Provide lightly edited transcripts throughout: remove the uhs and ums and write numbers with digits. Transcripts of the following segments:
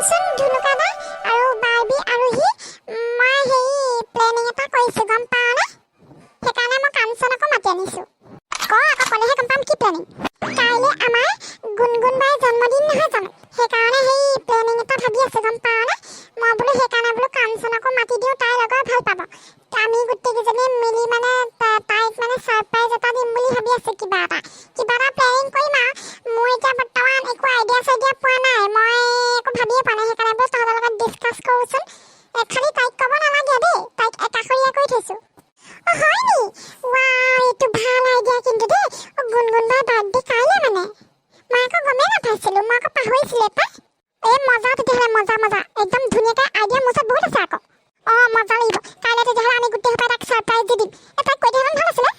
শুনচোন ধুনুকাদা আৰু বাৰ্বি আৰু মই হেৰি প্লেনিং এটা কৰিছোঁ গম পাৱনে? সেইকাৰণে মই কাঞ্চনকো মাতি আনিছোঁ। আকৌ ক'লেহে গম পাম কি প্লেনিং। কাইলৈ আমাৰ গুণগুণ বাৰ জন্মদিন নহয় জানো? সেইকাৰণে সেই প্লেনিং এটা ভাবি আছোঁ গম পাৱনে? মই বোলো সেইকাৰণে বোলো কাঞ্চনকো মাতি দিওঁ, তাই লগৰ ভাল পাব। আমি গোটেইকেইজনীয়ে মিলি মানে তাইক মানে ছাৰপ্ৰাইজ এটা দিম বুলি ভাবি আছোঁ। কিবা এটা প্লেনিং কৰিম আৰু। মোৰ এতিয়া বৰ্তমান একো আইডিয়া পোৱা নাই, মই একো ভাবিয়ে পোৱা নাই। সেইকাৰণে বোলো তহঁতৰ লগত ডিছকাছ কৰোঁচোন। খালি তাইক ক'ব নালাগে দেই, তাইক একাষৰীয়া কৰি থৈছোঁ। হয় নি? ৱাও, এইটো ভাল আইডিয়া কিন্তু দেই। গুণগুণ বাৰ বাৰ্থডে কাইলৈ মানে। মই আকৌ গমেই নাপাইছিলোঁ, মই আকৌ পাহৰিছিলোঁ পাই। মজা তেতিয়াহ'লে, মজা একদম ধুনীয়াকৈ আইডিয়া মোৰ ওচৰত বহুত আছে আকৌ। মজা লাগিব। কাইলৈ তেতিয়াহ'লে আমি গোটেই সোপাই তাইক ছাৰপ্ৰাইজ দি দিম। তাইক কৈ দিয়াহেঁতেন ভাল আছিলে।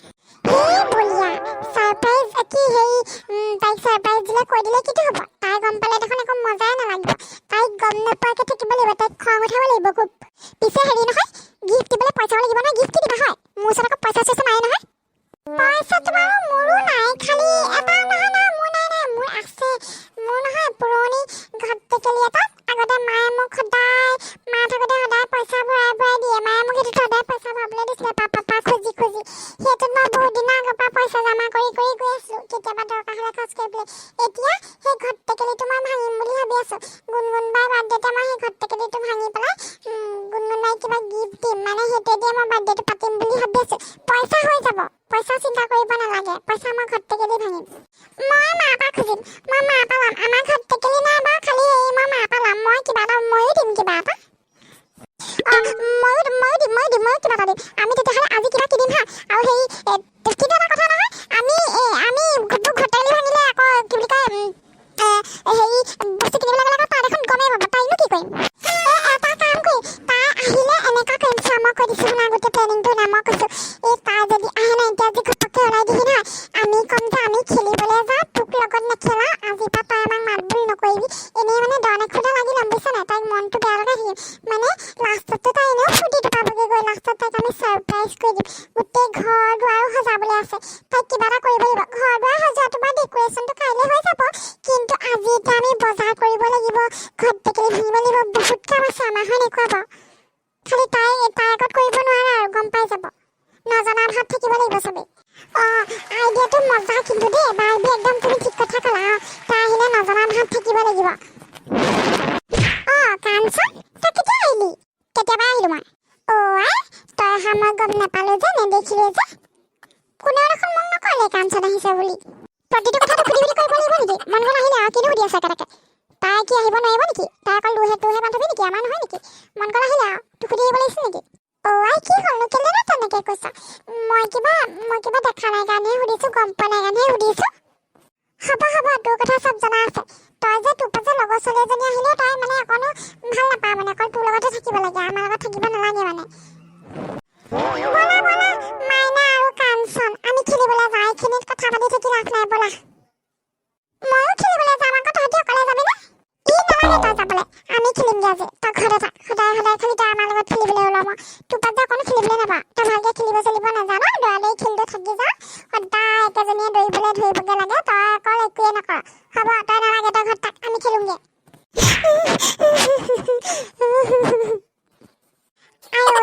বঢ়িয়া ছাৰপ্ৰাইজ কি হেৰি তাইক ছাৰপ্ৰাইজ দিলে কৈ দিলে কিটো হ'ব? তাই গম পালে দেখোন একো মজাই নালাগিব। তাইক গম নোপোৱাকৈ থাকিব লাগিব, তাইক খং উঠাব লাগিব খুব। পিছে হেৰি নহয়, গিফ্ট দিবলৈ পইচাও লাগিব নহয়। গিফ্ট কি দিবা হয়? মোৰ ওচৰত আকৌ পইচা চইচা নাই নহয়। পইচাটো বাৰু মোৰো নাই, খালি এটা নহয় মোৰ নাই, মোৰ আছে। মোৰ নহয় পুৰণি ঘট টেকেলি এটা। আগতে মায়ে মোক সদায় মা থাকোঁতে সদায় পইচা ভৰাই দিয়ে। মায়ে মোক সেইটো সদায় পইচা ভৰাবলৈ দিছিলে পাপা খুজি। সেইটোত মই বহুত দিনৰ আগৰ পৰা পইচা জমা কৰি গৈ আছিলোঁ, কেতিয়াবা দৰকাৰ হ'লে খৰচ কৰিবলৈ। এতিয়া সেই ঘট টেকেলিটো মই ভাঙিম বুলি ভাবি আছোঁ। গুণগুণ বাৰ বাৰ্থডেতে মই সেই ঘট টেকেলিটো ভাঙি পেলাই গুণগুণ বাই কিবা গিফ্ট দিম। মানে সেইটোৱে দিয়ে মই বাৰ্থডেটো পাতিম বুলি ভাবি আছোঁ। পইচা হৈ যাব, পইচা চিন্তা কৰিব নালাগে। পইচা মই ঘট টেকেলি ভাঙিম। মই মাৰ পৰা খুজিম, মই মাৰ পৰা ল'ম। আমাৰ ঘট টেকেলি নাই বাৰু, খালি মই মাৰ পৰা ল'ম। মই কিবা এটা ময়ো দিম কিবা এটা। ময়ো কিবা এটা দিম। আমি তেতিয়াহ'লে আজি কিবা কিনিম হা। আৰু সেই কিন্তু এটা কথা নহয়, আমি ঘট টেকেলি ভাঙিলে আকৌ কি বুলি কয় হেৰি বস্তু কিনিবলৈ গ'লে আকৌ তাই দেখোন গমেই পাব। তাইনো কি কৰিম? এটা কাম কৰিম, তাই আহিলে এনেকুৱা কৰিম। চোৱা, মই কৈ দিছোঁ শুনা গোটেই প্লেনিংটো না। মই কৈছোঁ তাই যদি আহে না, এতিয়া আজি ঘপককৈ ওলাই দিহি নহয়, আমি ক'ম যে আমি খেলিবলৈ যাওঁ, তোক লগত নেখেলাওঁ। আজিৰ পৰা তই আমাক মাত বোল নকৰিবি। এনেই মানে দনে খুদা লাগি ল'ম বুজিছা নাই? তাইক মনটো বেয়া লগাই থাকিম। মানে লাষ্টততো তাই এনেও ফূৰ্তিটো পাবগৈ গৈ। লাষ্টত তাইক আমি ছাৰপ্ৰাইজ কৰি দিম। গোটেই ঘৰ দুৱাৰো সজাবলৈ আছে। তাইক কিবা এটা কৰিব লাগিব। ঘৰ দুৱাৰ সজোৱাটো বা ডেক'ৰেশ্যনটো কাইলৈ হৈ যাব, কিন্তু আজি এতিয়া আমি বজাৰ কৰিব লাগিব, ঘট টেকেলি ভাঙিব লাগিব। বহুত কাম আছে আমাৰ, হয় নাই কোৱা বাৰু? খালি তাই আগত কৰিব নোৱাৰে আৰু, গম পাই যাব। নজনা ভাৱ থাকিব লাগিব চবেই। আইডিয়াটো মজা কিন্তু দেই বাৰ্বি, একদম তুমি ঠিক কথা ক'লা। তাই আহিলে নজনা ভাৱ থাকিব লাগিব। কাঞ্চন, তই কেতিয়া আহিলি? কেতিয়াবা আহিলোঁ মই। তই অহা মই গম নাপালোঁ যে, নেদেখিলোঁ যে। কোনেও দেখোন মোক নক'লে কাঞ্চন আহিছে বুলি। প্ৰতিটো কথাটো সুধি কৰিব লাগিব নেকি? মন গ'ল আহিলে আৰু, কিনো সুধি আছে একেটাকে। তাই কি আহিব নোৱাৰিব নেকি? তাই অকল তোৰহে বান্ধৱী নেকি? আমাৰ নহয় নেকি? মন গ'ল আহিলে আৰু, তোক সুধি আহিব লাগিছিল নেকি? কি হ'লনো? কেলেনো তেনেকৈ কৈছা? মই কিবা দেখা নাই কাৰণেহে সুধিছোঁ, গম পোৱা নাই কাৰণেহে সুধিছোঁ। হ'ব, তোৰ কথা চব জনা আছে। তই যে তোৰ পৰা যে লগৰ ছোৱালী এজনী আহিলেও তাই মানে অকণো ভাল নাপায়, মানে অকল তোৰ লগতে থাকিব লাগে, আমাৰ লগত থাকিব নালাগে মানে। ব'লা মাইনা আৰু কাঞ্চন, আমি খেলিবলৈ যাওঁ। এইখিনিত কথা পাতি থাকি লাভ নাই, ব'লা। ময়ো খেলিবলৈ যাম আকৌ, তহঁতি অকলে যাবি নে? নালাগে তই যাবলৈ, আমি খেলিমগৈ আজি। তই ঘৰতে থাক, সদায় খালি তই আমাৰ লগত খেলিবলৈ ওলাব। তোৰ পৰা যে অকণো খেলিবলৈ নাপাওঁ। তই ভালকৈ খেলিব নাজান, দৌৰা-দৌৰি খেলটো থাকি যাওঁ। সদায় একেজনীয়ে ধৰিবগৈ লাগে, তই অকল একোৱে নকৰ। হ'ব, তই নালাগে, তই ঘৰত থাক, আমি খেলোঁগৈ।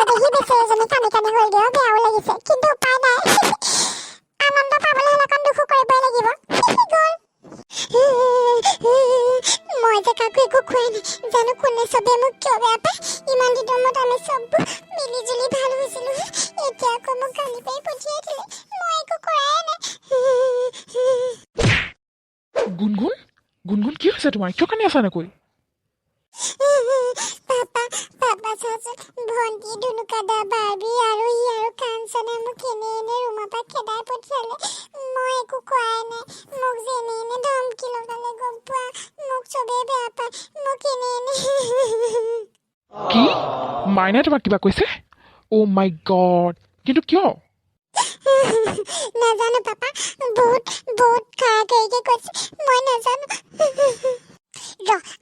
দেখি বেচেৰীজনী কান্দি গ'লগৈ, বেয়াও লাগিছে, কিন্তু উপায় নাই। আনন্দ পাবলৈ হ'লে অকণ দুখো কৰিবই লাগিব। গ'ল। মই যে কাকো একো খোৱাই নাই, জানো কোনে চবেই মোক কিয় বেয়া পায়। ইমান দিনৰ মূৰত আমি চববোৰ মিলি-জুলি ভাল হৈছিলোঁ, এতিয়া আকৌ মোক গালি পাৰি পঠিয়াই দিলে। মই একো কৰাই নাই। গুণগুণ কি হৈছে তোমাৰ? কিয় কান্দি আছা এনেকৈ? পাপা চাচোন, ভণ্টি, ধুনুকাদা, বাৰ্বি আৰু কাঞ্চনে মোক এনে ৰুমৰ পৰা খেদাই পঠিয়ালে। মই একো কৰাই নাই। মোক যে এনে ধমকি লগালে, গম পোৱা? মোক চবেই বেয়া পায়, মোক এনে কি? মাইনাই তোমাক কিবা কৈছে? অ' মাই গড, কিন্তু কিয়? নাজানো পাপা, বহুত কাৰাকাৰিকে কৈছে, মই নাজানো।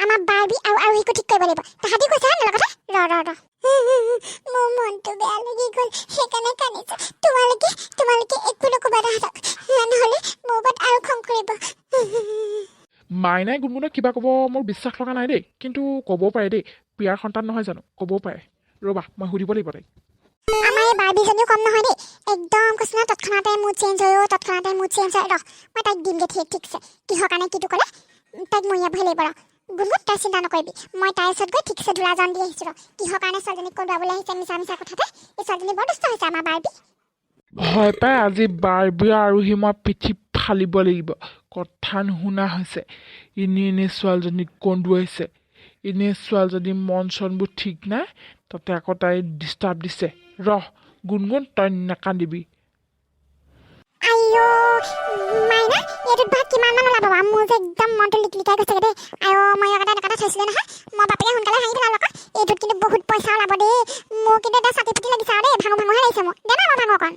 আমাৰ বাৰ্বি আৰু একো ঠিক কৰিব লাগিব। তাহাঁতি কৈছে হা লগতে মোৰ মনটো বেয়া লাগি গ'ল, সেইকাৰণে কান্দিছোঁ। তোমালোকে একো নক'বা তাহাঁতক, নহ'লে মোৰ ওপৰত আৰু খং কৰিব। মাইনাই গুণগুণক কিবা ক'ব মোৰ বিশ্বাস লগা নাই দেই কিন্তু ক'বও পাৰে দেই প্ৰিয়াৰ সন্তান নহয় জানো ক'বও পাৰে ৰ'বা মই সুধিব লাগিব তাইক আমাৰ এই বাৰ্বিজনীও কম নহয় দেই একদম কৈছে না তৎক্ষণাতে মুড চেঞ্জ হয় তৎক্ষণাতে মুড চেঞ্জ হয় ৰহ মই তাইক দিমগৈ ঠিকছে কিহৰ কাৰণে কিটো ক'লে তাইক মৰিয়াবহে লাগিব ৰহ গুণগুণ তই চিন্তা নকৰিবি মই তাইৰ ওচৰত গৈ ঠিকছে ধূলাজন দি আহিছোঁ ৰহ কিহৰ কাৰণে ছোৱালীজনীক কন্দুৱাবলৈ আহিছে মিছা মিছা কথাতে এই ছোৱালীজনী বৰ দুষ্ট হৈছে আমাৰ বাৰ্বি হয় পাই আজি বাৰ্বি আৰু সি মই পিঠি ফালিব লাগিব কথা নুশুনা হৈছে এনেই ছোৱালীজনীক কন্দুৱাইছে এনেই ছোৱালীজনী মন চনবোৰ ঠিক নাই তাতে আকৌ তাই ডিষ্টাৰ্ব দিছে ৰহ গুণগুণ তই নাকান্দিবি আইও মাইনা এইটোত ভাত কিমানমান ওলাব বাৰু মোৰ যে একদম মনটো লিকলিকাই গৈছেগৈ দেই আইও মই এটা দোকানত থৈছিলোঁ নহয় মই বাপেকে সোনকালে হাঁহি পেলালোঁ আকৌ এইটোত কিন্তু বহুত পইচা ওলাব দেই মোৰ কিন্তু এটা চাটি ফুটি লাগিছে আৰু দেই ভাঙো ভাঙোহে লাগিছে মোৰ দে না মই ভাঙো অকণ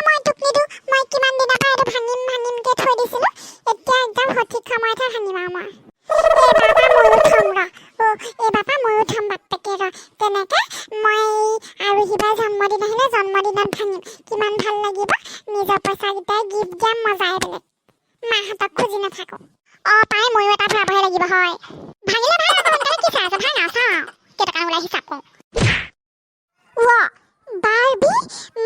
মই তোক নিদিওঁ মই কিমান দিনৰ পৰা এইটো ভাঙিমকৈ থৈ দিছিলোঁ এতিয়া একদম সঠিক সময়তহে ভাঙিম আৰু মই এইবাৰ পৰা ময়ো থম বাপেকে ৰ তেনেকৈ মই আৰু সিবাৰ জন্মদিন আহিলে জন্মদিনত ভাঙিম কিমান ভাল লাগিব নিজৰ পইচাকেইটাই গিফ্ট দিয়াম মজাই বেলেগ মাহঁতক খুজি নাথাকোঁ পাই ময়ো এটা ভৰাবহে লাগিব হয় ভাঙিলে ভাল সোনকালে কি চাই আছে ভাঙা চাওঁ কেইটকা ওলাই হিচাপ কৰোঁ বাৰ্বি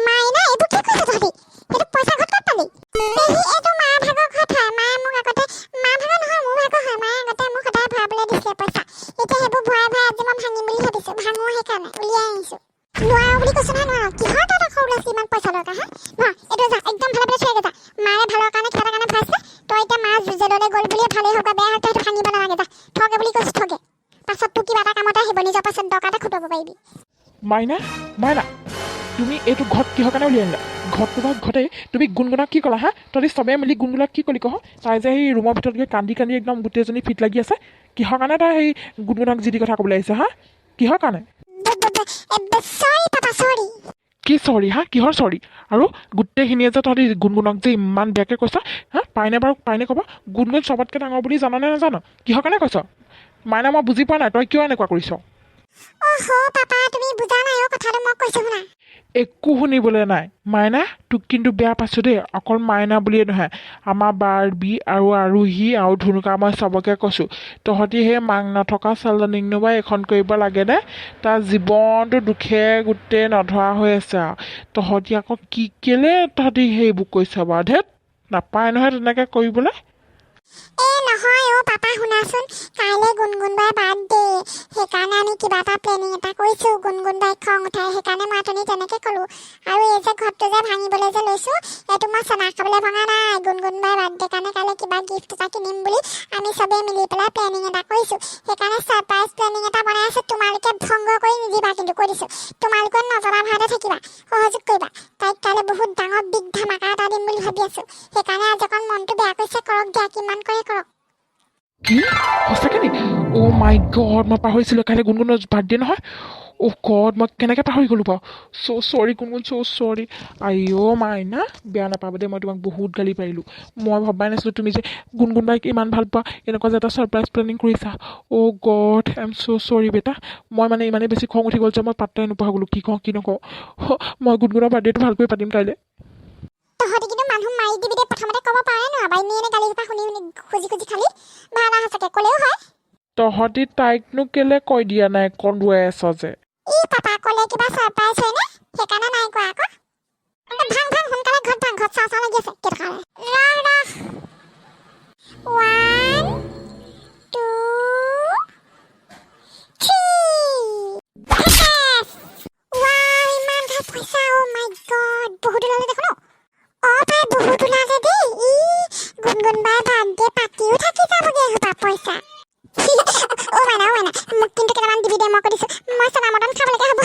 মাইনা এইবোৰ কি কৈছে তহঁতি এইটো পইচা ঘৰত ক'ত পালি এইটো মাৰ ভাগৰ ঘৰত হয় মায়ে মোক আগতে মাৰ ভাগৰ নহয় মোৰ ভাগৰ হয় মায়ে আগতে মোক সদায় ভৰাবলৈ দিছিলে পইচা এতিয়া সেইবোৰ ভৰাই আজি মই ভাঙিম বুলি ভাবিছোঁ ভাঙো সেইকাৰণে উলিয়াই আনিছোঁ নোৱাৰো বুলি কৈছোঁ নহয় নোৱাৰো কিহৰ তহঁতৰ সৰু ল'ৰা ছোৱালী ইমান পইচা দৰকাৰ হা এইটো যা একদম ভালে ভালে থৈ যা মায়ে ভালৰ কাৰণে কিবা এটা কাৰণে ভৰাইছিলে তই এতিয়া মা জেললৈ গ'ল বুলিয়ে ভালেই হওক বা বেয়া হওক তই সেইটো ভাঙিব নালাগে যা ঠগে বুলি কৈছোঁ ঠগে পাছত তোৰ কিবা এটা কামতে আহিব নিজৰ পাছত দৰকাৰতে খুটাব পাৰিবি মাইনা মাইনা তুমি এইটো ঘৰত কিহৰ কাৰণে উলিয়াই আনিলা ঘৰত তোমাৰ ঘৰতে তুমি গুণগুণাক কি ক'লা হা তহঁতি চবেই মিলি গুণগুণাক কি ক'লি কহ তাই যে সেই ৰুমৰ ভিতৰত গৈ কান্দি কান্দি একদম গোটেইজনী ফিট লাগি আছে কিহৰ কাৰণে তাই সেই গুণগুণাক যি কথা ক'বলৈ আহিছে হা কিহৰ কাৰণে কি চৰি হা কিহৰ চৰি আৰু গোটেইখিনিয়ে যে তহঁতি গুণগুণক যে ইমান বেয়াকৈ কৈছা হা পাইনে বাৰু পাইনে ক'ব গুণগুণ চবতকৈ ডাঙৰ বুলি জাননে নাজানো কিহৰ কাৰণে কৈছ মাইনা মই বুজি পোৱা নাই তই কিয় এনেকুৱা কৰিছ একো শুনিবলৈ নাই মাইনা তোক কিন্তু বেয়া পাইছোঁ দেই অকল মাইনা বুলিয়ে নহয় আমাৰ বাৰ্বি আৰু আৰোহী আৰু ধুনুকা মই চবকে কৈছোঁ তহঁতি সেই মাক নথকা ছোৱালীজনীকনো বা এইখন কৰিব লাগেনে তাৰ জীৱনটো দুখে গোটেই নধৰা হৈ আছে আৰু তহঁতি আকৌ কি কেলে তহঁতি সেইবোৰ কৈছ বাৰু ধেত নাপায় নহয় তেনেকৈ কৰিবলৈ নহয় পাপা শুনাচোন কাইলৈ গুণগুণ বাই বাৰ্থডে সেইকাৰণে আমি কিবা এটা প্লেনিং এটা কৰিছোঁ গুণগুণ বাই খং উঠাই সেইকাৰণে মই অথনি তেনেকৈ ক'লোঁ আৰু এই যে ঘৰটো যে ভাঙিবলৈ যে লৈছোঁ এইটো মই চেনা খাবলৈ ভঙা নাই গুণগুণ বাই বাৰ্থডে কাৰণে কাইলৈ কিবা গিফ্ট এটা কিনিম বুলি আমি চবেই মিলি পেলাই প্লেনিং এটা কৰিছোঁ সেইকাৰণে ছাৰপ্ৰাইজ প্লেনিং এটা বনাই আছোঁ তোমালোকে ভংগ কৰি নিদিবা কিন্তু কৈ দিছোঁ তোমালোকে নজনা ভাড়াতে থাকিবা সহযোগ কৰিবা তাইক কাইলৈ বহুত ডাঙৰ বিগ ধামাকা এটা দিম বুলি ভাবি আছোঁ সেইকাৰণে আজি অকণ মনটো বেয়া কৰিছে কৰক দিয়া কিমান কৰে কৰক কি সঁচাকৈ নি অ' মাই গড মই পাহৰিছিলোঁ কাইলৈ গুণগুণৰ বাৰ্থডে নহয় অ' গড মই কেনেকৈ পাহৰি গ'লোঁ বাৰু চ' চৰি গুণগুণ চ' চৰি আইঅ' মাইনা বেয়া নাপাব দেই মই তোমাক বহুত গালি পাৰিলোঁ মই ভবাই নাছিলোঁ তুমি যে গুণগুণ বাইক ইমান ভাল পোৱা এনেকুৱা যে এটা ছাৰপ্ৰাইজ প্লেনিং কৰিছা অ' গড আই এম চ' চৰি বেটা মই মানে ইমানেই বেছি খং উঠি গ'ল যে মই পাত্তাই নোপোৱা গ'লোঁ কি কওঁ কি নকওঁ মই গুণগুণৰ বাৰ্থডেটো ভালকৈ পাতিম কাইলৈ তহঁতি কিন্তু মানুহ মাৰি দিবি দে প্ৰথমতে ক'ব পাৰে ন বা এনেই গালি সোপা শুনি খুজি খুজি খালি ভাড়া সঁচাকৈ ক'লেও হয় তহঁতি তাইকনো কেলে কৈ দিয়া নাই কন্দুৱাই আছ যে পাপা ক'লে কিবা ছাৰপ্ৰাইজ হয় নে সেইকাৰণে নাই কোৱা আকৌ ভাং সোনকালে ঘৰত ভাং ঘৰত চাহ লাগি আছে কেইটকা ওৱান টু ইমান ভাল পইচা অ' মাই গড বহুত ওলালে দেখোন পাই বহুত ওলালে দেই গুণগুণ বাই বাৰ্থডে পাতিও থাকি যাবগৈ সোপা পইচা মাইনা মোক কিন্তু কেইটামান দিবি দে মই কৈ দিছোঁ মই চনা মটন খাবলৈকে হ'ব